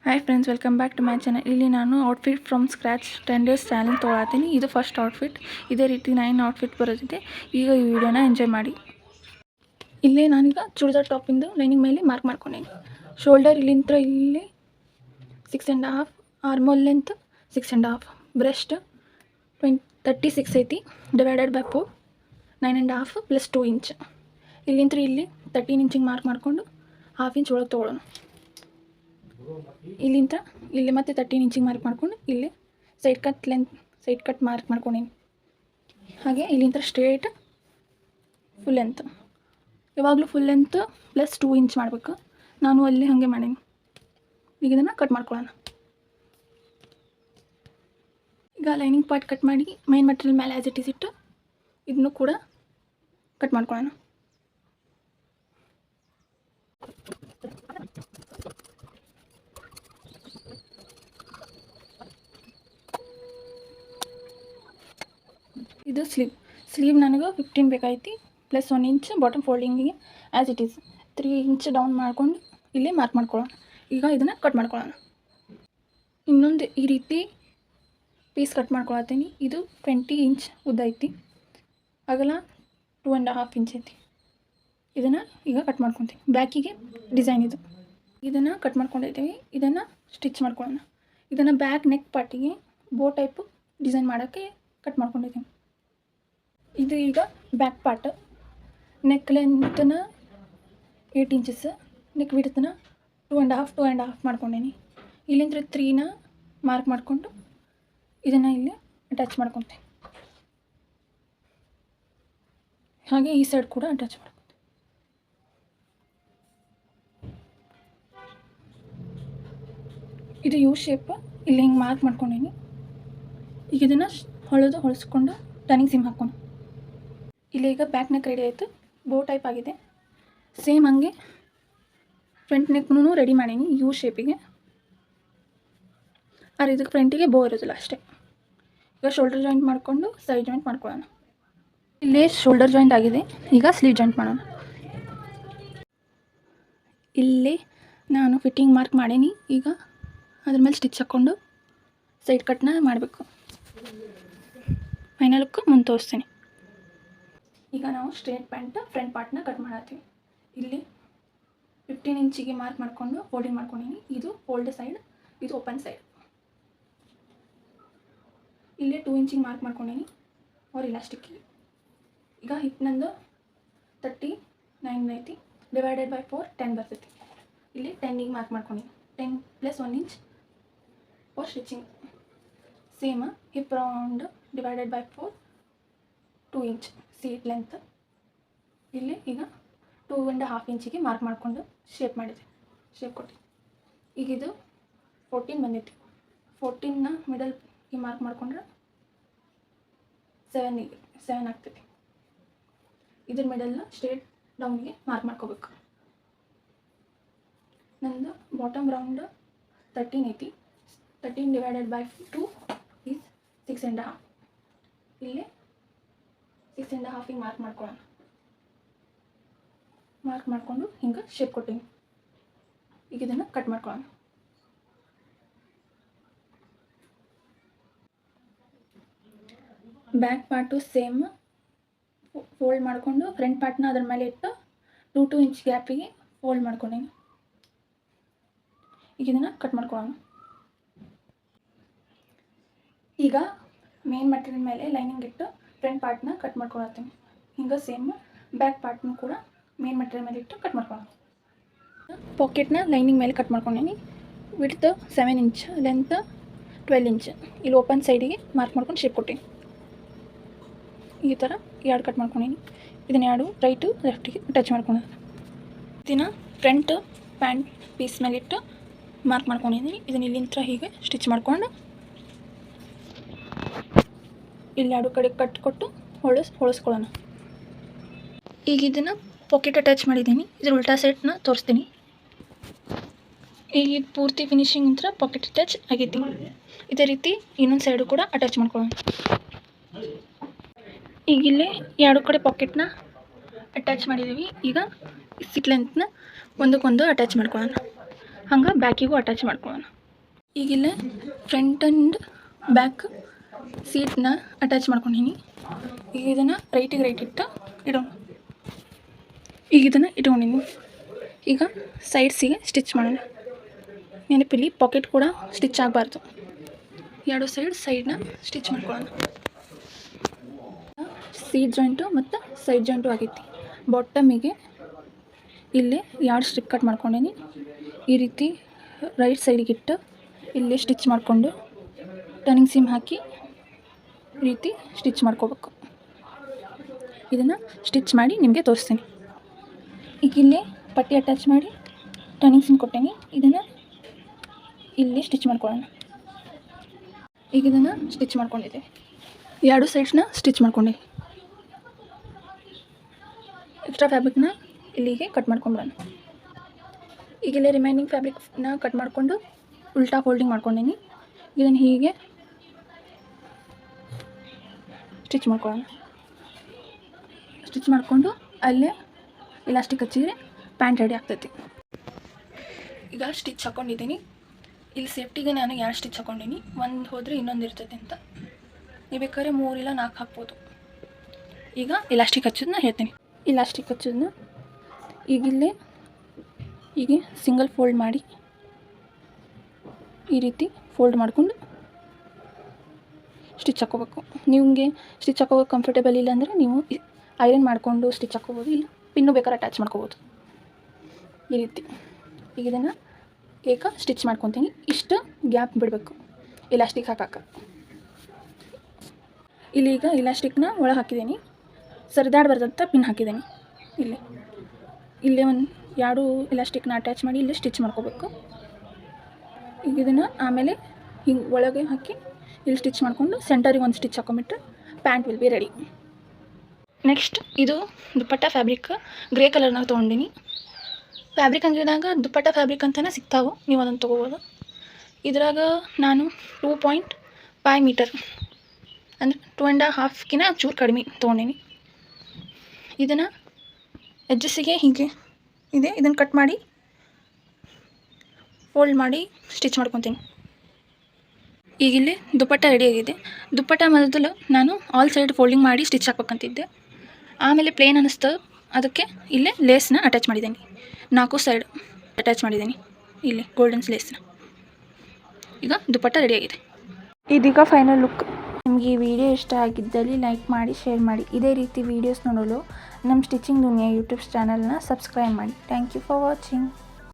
Hi friends, welcome back to my channel. ಇಲ್ಲಿ ನಾನು outfit from scratch 10 days challenge ತೊಗೊಳತ್ತೀನಿ. ಇದು ಫಸ್ಟ್ ಔಟ್ಫಿಟ್. ಇದೇ ರೀತಿ 9 ಔಟ್ಫಿಟ್ ಬರೋದಿದೆ. ಈಗ ಈ ವಿಡಿಯೋನ ಎಂಜಾಯ್ ಮಾಡಿ. ಇಲ್ಲೇ ನಾನೀಗ ಚೂಡಿದಾರ್ ಟಾಪಿಂದು ಲೈನಿಂಗ್ ಮೇಲೆ ಮಾರ್ಕ್ ಮಾಡ್ಕೊಂಡೇನಿ. ಶೋಲ್ಡರ್ ಇಲ್ಲಿಂದ ಇಲ್ಲಿ 6.5, ಆರ್ಮೋಲ್ ಲೆಂತ್ 6.5, ಬ್ರೆಸ್ಟ್ 36 ಐತಿ, ಡಿವೈಡೆಡ್ ಬೈ 4 9.5 ಪ್ಲಸ್ 2 ಇಂಚ್. ಇಲ್ಲಿಂದ ಇಲ್ಲಿ 13 ಇಂಚಿಗೆ ಮಾರ್ಕ್ ಮಾಡಿಕೊಂಡು ಹಾಫ್ ಇಂಚ್ ಒಳಗೆ ತೊಗೊಳ್ಳೋಣ. ಇಲ್ಲಿಂದ ಇಲ್ಲಿ ಮತ್ತೆ 13 ಇಂಚಿಗೆ ಮಾರ್ಕ್ ಮಾಡ್ಕೊಂಡು ಇಲ್ಲಿ ಸೈಡ್ ಕಟ್ ಮಾರ್ಕ್ ಮಾಡ್ಕೊಂಡೀನಿ. ಹಾಗೆ ಇಲ್ಲಿಂದ ಸ್ಟ್ರೇಟ್ ಫುಲ್ ಲೆಂತ್, ಯಾವಾಗಲೂ ಫುಲ್ ಲೆಂತ್ ಪ್ಲಸ್ 2 ಇಂಚ್ ಮಾಡಬೇಕು. ನಾನು ಅಲ್ಲಿ ಹಾಗೆ ಮಾಡೀನಿ. ಈಗ ಇದನ್ನು ಕಟ್ ಮಾಡ್ಕೊಳ್ಳೋಣ. ಈಗ ಲೈನಿಂಗ್ ಪಾರ್ಟ್ ಕಟ್ ಮಾಡಿ ಮೈನ್ ಮೆಟೀರಿಯಲ್ ಮೇಲೆ ಆ್ಯಸ್ ಇಟ್ ಈಸ್ ಇಟ್ಟು ಇದನ್ನು ಕೂಡ ಕಟ್ ಮಾಡ್ಕೊಳ್ಳೋಣ. ಇದು ಸ್ಲೀವ್ ನನಗೆ 15 ಬೇಕಾಯ್ತು, ಪ್ಲಸ್ 1 ಇಂಚ್ ಬಾಟಮ್ ಫೋಲ್ಡಿಂಗಿಗೆ as it is 3 inch down ಮಾಡ್ಕೊಂಡು ಇಲ್ಲೇ ಮಾರ್ಕ್ ಮಾಡ್ಕೊಳ್ಳೋಣ. ಈಗ ಇದನ್ನು ಕಟ್ ಮಾಡ್ಕೊಳ್ಳೋಣ. ಇನ್ನೊಂದು ಈ ರೀತಿ ಪೀಸ್ ಕಟ್ ಮಾಡ್ಕೊಳತ್ತೀನಿ. ಇದು 20 ಇಂಚ್ ಉದ್ದ ಐತಿ, ಅಗಲ 2.5 ಇಂಚ್ ಐತಿ. ಇದನ್ನು ಈಗ ಕಟ್ ಮಾಡ್ಕೊತೀನಿ. ಬ್ಯಾಕಿಗೆ ಡಿಸೈನ್ ಇದು. ಇದನ್ನು ಕಟ್ ಮಾಡ್ಕೊಂಡಿದ್ದೀವಿ. ಇದನ್ನು ಸ್ಟಿಚ್ ಮಾಡ್ಕೊಳ್ಳೋಣ. ಇದನ್ನು ಬ್ಯಾಕ್ ನೆಕ್ ಪಾರ್ಟಿಗೆ ಬೋ ಟೈಪು ಡಿಸೈನ್ ಮಾಡೋಕ್ಕೆ ಕಟ್ ಮಾಡ್ಕೊಂಡಿದ್ದೀನಿ. ಇದು ಈಗ ಬ್ಯಾಕ್ ಪಾರ್ಟ್. ನೆಕ್ ಲೆಂತನ 8 ಇಂಚಸ್, ನೆಕ್ ವಿಡ್ತನ 2.5 ಮಾಡ್ಕೊಂಡೀನಿ. ಇಲ್ಲಿಂದ 3ನ ಮಾರ್ಕ್ ಮಾಡಿಕೊಂಡು ಇದನ್ನು ಇಲ್ಲಿ ಅಟ್ಯಾಚ್ ಮಾಡ್ಕೊತೀನಿ. ಹಾಗೆ ಈ ಸೈಡ್ ಕೂಡ ಅಟ್ಯಾಚ್ ಮಾಡ್ಕೊತೀನಿ. ಇದು ಯು ಶೇಪ್ ಇಲ್ಲಿ ಹಿಂಗೆ ಮಾರ್ಕ್ ಮಾಡ್ಕೊಂಡೀನಿ. ಈಗ ಇದನ್ನು ಹೊಲಿಸ್ಕೊಂಡು ಟರ್ನಿಂಗ್ ಸಿಮ್ ಹಾಕೋಣ. ಇಲ್ಲಿ ಈಗ ಬ್ಯಾಕ್ ನೆಕ್ ರೆಡಿ ಆಯಿತು. ಬೋ ಟೈಪ್ ಆಗಿದೆ. ಸೇಮ್ ಹಂಗೆ ಫ್ರಂಟ್ ನೆಕ್ನೂ ರೆಡಿ ಮಾಡೀನಿ ಯು ಶೇಪಿಗೆ. ಆದರೆ ಇದಕ್ಕೆ ಫ್ರಂಟಿಗೆ ಬೋ ಇರೋದಿಲ್ಲ ಅಷ್ಟೇ. ಈಗ ಶೋಲ್ಡರ್ ಜಾಯಿಂಟ್ ಮಾಡಿಕೊಂಡು ಸೈಡ್ ಜಾಯಿಂಟ್ ಮಾಡ್ಕೊಳ್ಳೋಣ. ಇಲ್ಲೇ ಶೋಲ್ಡರ್ ಜಾಯಿಂಟ್ ಆಗಿದೆ. ಈಗ ಸ್ಲೀವ್ ಜಾಯಿಂಟ್ ಮಾಡೋಣ. ಇಲ್ಲೇ ನಾನು ಫಿಟ್ಟಿಂಗ್ ಮಾರ್ಕ್ ಮಾಡೀನಿ. ಈಗ ಅದ್ರ ಮೇಲೆ ಸ್ಟಿಚ್ ಹಾಕ್ಕೊಂಡು ಸೈಡ್ ಕಟ್ನ ಮಾಡಬೇಕು. ಫೈನಲ್ ಲುಕ್ ಮುಂದೆ ತೋರಿಸ್ತೀನಿ. ಈಗ ನಾವು ಸ್ಟ್ರೇಟ್ ಪ್ಯಾಂಟ್ ಫ್ರಂಟ್ ಪಾರ್ಟ್ನ ಕಟ್ ಮಾಡತ್ತೀವಿ. ಇಲ್ಲಿ 15 ಇಂಚಿಗೆ ಮಾರ್ಕ್ ಮಾಡಿಕೊಂಡು ಫೋಲ್ಡಿಂಗ್ ಮಾಡ್ಕೊಂಡೀನಿ. ಇದು ಫೋಲ್ಡ್ ಸೈಡ್, ಇದು ಓಪನ್ ಸೈಡ್. ಇಲ್ಲೇ 2 ಇಂಚಿಗೆ ಮಾರ್ಕ್ ಮಾಡ್ಕೊಂಡೀನಿ ಅವ್ರ ಇಲಾಸ್ಟಿಕ್ಕಿಗೆ. ಈಗ ಹಿಪ್ ನಂದು 39 ಐತಿ, ಡಿವೈಡೆಡ್ ಬೈ 4 10 ಬರ್ತೈತಿ. ಇಲ್ಲಿ 10ಗೆ ಮಾರ್ಕ್ ಮಾಡ್ಕೊಂಡೀನಿ. 10 plus 1 inch for stitching. Same hip round divided by 4 2 inch seat length. ಇಲ್ಲಿ ಈಗ 2.5 ಇಂಚಿಗೆ ಮಾರ್ಕ್ ಮಾಡಿಕೊಂಡು ಶೇಪ್ ಕೊಟ್ಟು ಈಗ ಇದು 14 ಬಂದೈತಿ. 14ನ ಮಿಡಲ್ಗೆ ಮಾರ್ಕ್ ಮಾಡಿಕೊಂಡ್ರೆ 7 ಆಗ್ತೈತಿ. ಇದ್ರ ಮಿಡಲ್ನ ಸ್ಟ್ರೇಟ್ ಡೌನ್ಗೆ ಮಾರ್ಕ್ ಮಾಡ್ಕೋಬೇಕು. ನಂದು ಬಾಟಮ್ ರೌಂಡ್ 13 ಐತಿ. 13 ಡಿವೈಡೆಡ್ ಬೈ 2 ಈಸ್ 6.5. ಇಲ್ಲಿ 6.5ಗೆ ಮಾರ್ಕ್ ಮಾಡ್ಕೊಳ್ಳೋಣ. ಮಾರ್ಕ್ ಮಾಡಿಕೊಂಡು ಹಿಂಗೆ ಶೇಪ್ ಕೊಟ್ಟಿನಿ. ಈಗ ಇದನ್ನು ಕಟ್ ಮಾಡ್ಕೊಳ್ಳೋಣ. ಬ್ಯಾಕ್ ಪಾರ್ಟು ಸೇಮ್ ಫೋಲ್ಡ್ ಮಾಡಿಕೊಂಡು ಫ್ರಂಟ್ ಪಾರ್ಟ್ನ ಅದ್ರ ಮೇಲೆ ಇಟ್ಟು 2 ಇಂಚ್ ಗ್ಯಾಪಿಗೆ ಫೋಲ್ಡ್ ಮಾಡ್ಕೊಂಡೀನಿ. ಈಗ ಇದನ್ನು ಕಟ್ ಮಾಡ್ಕೊಳ್ಳೋಣ. ಈಗ ಮೇನ್ ಮೆಟೀರಿಯಲ್ ಮೇಲೆ ಲೈನಿಂಗ್ ಇಟ್ಟು ಫ್ರಂಟ್ ಪಾರ್ಟ್ನ ಕಟ್ ಮಾಡ್ಕೊಳತ್ತೀನಿ. ಹಿಂಗೆ ಸೇಮ್ ಬ್ಯಾಕ್ ಪಾರ್ಟ್ನ ಕೂಡ ಮೇನ್ ಮೆಟೀರಿಯಲ್ ಮೇಲೆ ಇಟ್ಟು ಕಟ್ ಮಾಡ್ಕೊಳ್ಳೋಣ. ಪಾಕೆಟ್ನ ಲೈನಿಂಗ್ ಮೇಲೆ ಕಟ್ ಮಾಡ್ಕೊಂಡೀನಿ. Width 7 inch, length 12 inch. ಇಲ್ಲಿ ಓಪನ್ ಸೈಡಿಗೆ ಮಾರ್ಕ್ ಮಾಡ್ಕೊಂಡು ಶೇಪ್ ಕೊಟ್ಟೀನಿ. ಈ ಥರ 2 ಕಟ್ ಮಾಡ್ಕೊಂಡೀನಿ. ಇದನ್ನ 2 ರೈಟು ಲೆಫ್ಟಿಗೆ ಟಚ್ ಮಾಡ್ಕೊಳ್ಳೋಣ. ಇದನ್ನು ಫ್ರಂಟ್ ಪ್ಯಾಂಟ್ ಪೀಸ್ ಮೇಲೆ ಇಟ್ಟು ಮಾರ್ಕ್ ಮಾಡ್ಕೊಂಡಿದ್ದೀನಿ. ಇದನ್ನು ಇಲ್ಲಿಂದ ಹೀಗೆ ಸ್ಟಿಚ್ ಮಾಡ್ಕೊಂಡು ಇಲ್ಲಿ 2 ಕಡೆ ಕಟ್ ಕೊಟ್ಟು ಹೊಳಿಸ್ಕೊಳ್ಳೋಣ. ಈಗ ಇದನ್ನು ಪಾಕೆಟ್ ಅಟ್ಯಾಚ್ ಮಾಡಿದ್ದೀನಿ. ಇದ್ರ ಉಲ್ಟಾ ಸೈಡ್ನ ತೋರಿಸ್ತೀನಿ. ಈಗ ಪೂರ್ತಿ ಫಿನಿಶಿಂಗ್ ನಂತರ ಪಾಕೆಟ್ ಅಟ್ಯಾಚ್ ಆಗೈತಿ. ಇದೇ ರೀತಿ ಇನ್ನೊಂದು ಸೈಡು ಕೂಡ ಅಟ್ಯಾಚ್ ಮಾಡ್ಕೊಳ್ಳೋಣ. ಈಗ ಇಲ್ಲಿ 2 ಕಡೆ ಪಾಕೆಟ್ನ ಅಟ್ಯಾಚ್ ಮಾಡಿದ್ದೀವಿ. ಈಗ ಸಿಕ್ ಲೆಂತ್ನ ಒಂದಕ್ಕೊಂದು ಅಟ್ಯಾಚ್ ಮಾಡ್ಕೊಳ್ಳೋಣ. ಹಂಗೆ ಬ್ಯಾಕಿಗೂ ಅಟ್ಯಾಚ್ ಮಾಡ್ಕೊಳ್ಳೋಣ. ಈಗಿಲ್ಲ ಫ್ರಂಟ್ ಆ್ಯಂಡ್ ಬ್ಯಾಕ್ ಸೀಟ್ನ ಅಟ್ಯಾಚ್ ಮಾಡ್ಕೊಂಡೀನಿ. ಈಗ ಇದನ್ನು ರೈಟಿಗೆ ರೈಟ್ ಇಡೋಣ. ಈಗ ಇದನ್ನು ಇಟ್ಕೊಂಡಿನಿ. ಈಗ ಸೈಡ್ಸಿಗೆ ಸ್ಟಿಚ್ ಮಾಡೋಣ. ನೆನಪಿಲ್ಲಿ ಪಾಕೆಟ್ ಕೂಡ ಸ್ಟಿಚ್ ಆಗಬಾರ್ದು. ಎರಡು ಸೈಡ್ನ ಸ್ಟಿಚ್ ಮಾಡ್ಕೊಳ್ಳೋಣ. ಸೀಟ್ ಜಾಯಿಂಟು ಮತ್ತು ಸೈಡ್ ಜಾಯಿಂಟು ಆಗೈತಿ. ಬಾಟಮಿಗೆ ಇಲ್ಲೇ 2 ಸ್ಟ್ರಿಪ್ ಕಟ್ ಮಾಡ್ಕೊಂಡೀನಿ. ಈ ರೀತಿ ರೈಟ್ ಸೈಡಿಗೆ ಇಟ್ಟು ಇಲ್ಲೇ ಸ್ಟಿಚ್ ಮಾಡಿಕೊಂಡು ಟರ್ನಿಂಗ್ ಸೀಮ್ ಹಾಕಿ ಈ ರೀತಿ ಸ್ಟಿಚ್ ಮಾಡ್ಕೋಬೇಕು. ಇದನ್ನು ಸ್ಟಿಚ್ ಮಾಡಿ ನಿಮಗೆ ತೋರಿಸ್ತೀನಿ. ಈಗ ಇಲ್ಲೇ ಪಟ್ಟಿ ಅಟ್ಯಾಚ್ ಮಾಡಿ ಟರ್ನಿಂಗ್ ಸೀಮ್ ಕೊಟ್ಟೇನಿ. ಇದನ್ನು ಇಲ್ಲಿ ಸ್ಟಿಚ್ ಮಾಡ್ಕೊಳ್ಳೋಣ. ಈಗ ಇದನ್ನು ಸ್ಟಿಚ್ ಮಾಡ್ಕೊಂಡಿದ್ದೆ. 2 ಸೈಡ್ಸ್ನ ಸ್ಟಿಚ್ ಮಾಡ್ಕೊಂಡೆ. ಎಕ್ಸ್ಟ್ರಾ ಫ್ಯಾಬ್ರಿಕ್ನ ಇಲ್ಲಿಗೆ ಕಟ್ ಮಾಡ್ಕೊಂಡ್ಬಿಡೋಣ. ಈಗ ಇಲ್ಲೇ ರಿಮೈನಿಂಗ್ ಫ್ಯಾಬ್ರಿಕ್ನ ಕಟ್ ಮಾಡಿಕೊಂಡು ಉಲ್ಟಾ ಫೋಲ್ಡಿಂಗ್ ಮಾಡ್ಕೊಂಡೀನಿ. ಇದನ್ನು ಹೀಗೆ ಸ್ಟಿಚ್ ಮಾಡ್ಕೊಳ್ಳೋಣ. ಸ್ಟಿಚ್ ಮಾಡಿಕೊಂಡು ಅಲ್ಲೇ ಇಲಾಸ್ಟಿಕ್ ಹಚ್ಚಿದರೆ ಪ್ಯಾಂಟ್ ರೆಡಿ ಆಗ್ತೈತಿ. ಈಗ ಸ್ಟಿಚ್ ಹಾಕ್ಕೊಂಡಿದ್ದೀನಿ. ಇಲ್ಲಿ ಸೇಫ್ಟಿಗೆ ನಾನು 2 ಸ್ಟಿಚ್ ಹಾಕ್ಕೊಂಡೀನಿ. ಒಂದು ಹೋದರೆ ಇನ್ನೊಂದು ಇರ್ತೈತೆ ಅಂತ. ನೀವು ಬೇಕಾದ್ರೆ 3 ಇಲ್ಲ 4 ಹಾಕ್ಬೋದು. ಈಗ ಇಲಾಸ್ಟಿಕ್ ಹಚ್ಚೋದನ್ನ ಹೇಳ್ತೀನಿ. ಇಲಾಸ್ಟಿಕ್ ಹಚ್ಚೋದನ್ನ ಈಗಿಲ್ಲೇ ಹೀಗೆ ಸಿಂಗಲ್ ಫೋಲ್ಡ್ ಮಾಡಿ ಈ ರೀತಿ ಫೋಲ್ಡ್ ಮಾಡಿಕೊಂಡು ಸ್ಟಿಚ್ ಹಾಕ್ಕೋಬೇಕು. ನಿಮಗೆ ಸ್ಟಿಚ್ ಹಾಕೋಬೇಕು ಕಂಫರ್ಟೇಬಲ್ ಇಲ್ಲ ಅಂದರೆ ನೀವು ಐರನ್ ಮಾಡಿಕೊಂಡು ಸ್ಟಿಚ್ ಹಾಕ್ಕೋಬೋದು, ಇಲ್ಲ ಪಿನ್ನು ಬೇಕಾದ್ರೆ ಅಟ್ಯಾಚ್ ಮಾಡ್ಕೋಬೋದು. ಈ ರೀತಿ ಈಗ ಇದನ್ನು ಸ್ಟಿಚ್ ಮಾಡ್ಕೊತೀನಿ. ಇಷ್ಟು ಗ್ಯಾಪ್ ಬಿಡಬೇಕು ಇಲಾಸ್ಟಿಕ್ ಹಾಕಕ್ಕೆ. ಇಲ್ಲಿ ಈಗ ಇಲಾಸ್ಟಿಕ್ನ ಒಳಗೆ ಹಾಕಿದ್ದೀನಿ. ಸರಿದಾಡಬಾರ್ದಂತ ಪಿನ್ ಹಾಕಿದ್ದೀನಿ. ಇಲ್ಲೇ ಒಂದು 2 ಇಲಾಸ್ಟಿಕ್ನ ಅಟ್ಯಾಚ್ ಮಾಡಿ ಇಲ್ಲೇ ಸ್ಟಿಚ್ ಮಾಡ್ಕೋಬೇಕು. ಈಗ ಇದನ್ನು ಆಮೇಲೆ ಹಿಂಗೆ ಒಳಗೆ ಹಾಕಿ ಇಲ್ಲಿ ಸ್ಟಿಚ್ ಮಾಡಿಕೊಂಡು ಸೆಂಟರಿಗೆ ಒಂದು ಸ್ಟಿಚ್ ಹಾಕೊಂಬಿಟ್ರೆ pant will be ready. Next ಇದು ದುಪ್ಪಟ್ಟ ಫ್ಯಾಬ್ರಿಕ್ ಗ್ರೇ ಕಲರ್ನಾಗ ತೊಗೊಂಡಿನಿ. ಫ್ಯಾಬ್ರಿಕ್ ಅಂಗಡಿಯಾಗ ದುಪ್ಪಟ್ಟ ಫ್ಯಾಬ್ರಿಕ್ ಅಂತಲೇ ಸಿಗ್ತಾವೆ, ನೀವು ಅದನ್ನು ತೊಗೋಬೋದು. ಇದ್ರಾಗ ನಾನು 2.5 ಮೀಟರ್ ಅಂದರೆ 2.5ಕಿನ ಚೂರು ಕಡಿಮೆ ತೊಗೊಂಡಿನಿ. ಇದನ್ನು ಎಡ್ಜಸ್ಸಿಗೆ ಹೀಗೆ ಇದೆ, ಇದನ್ನು ಕಟ್ ಮಾಡಿ ಫೋಲ್ಡ್ ಮಾಡಿ ಸ್ಟಿಚ್ ಮಾಡ್ಕೊತೀನಿ. ಈಗ ಇಲ್ಲಿ ದುಪ್ಪಟ್ಟ ರೆಡಿಯಾಗಿದೆ. ದುಪ್ಪಟ್ಟ ಮೊದಲು ನಾನು ಆಲ್ ಸೈಡ್ ಫೋಲ್ಡಿಂಗ್ ಮಾಡಿ ಸ್ಟಿಚ್ ಹಾಕ್ಬೇಕಂತಿದ್ದೆ. ಆಮೇಲೆ ಪ್ಲೇನ್ ಅನ್ನಿಸ್ತು, ಅದಕ್ಕೆ ಇಲ್ಲೇ ಲೇಸ್ನ ಅಟ್ಯಾಚ್ ಮಾಡಿದ್ದೀನಿ. 4 ಸೈಡ್ ಅಟ್ಯಾಚ್ ಮಾಡಿದ್ದೀನಿ ಇಲ್ಲಿ ಗೋಲ್ಡನ್ಸ್ ಲೇಸ್ನ. ಈಗ ದುಪ್ಪಟ್ಟ ರೆಡಿಯಾಗಿದೆ. ಇದೀಗ ಫೈನಲ್ ಲುಕ್. ನಿಮಗೆ ಈ ವಿಡಿಯೋ ಇಷ್ಟ ಆಗಿದ್ದಲ್ಲಿ ಲೈಕ್ ಮಾಡಿ, ಶೇರ್ ಮಾಡಿ. ಇದೇ ರೀತಿ ವೀಡಿಯೋಸ್ ನೋಡಲು ನಮ್ಮ ಸ್ಟಿಚಿಂಗ್ ದುನಿಯಾ ಯೂಟ್ಯೂಬ್ ಚಾನಲ್ನ ಸಬ್ಸ್ಕ್ರೈಬ್ ಮಾಡಿ. Thank you for watching.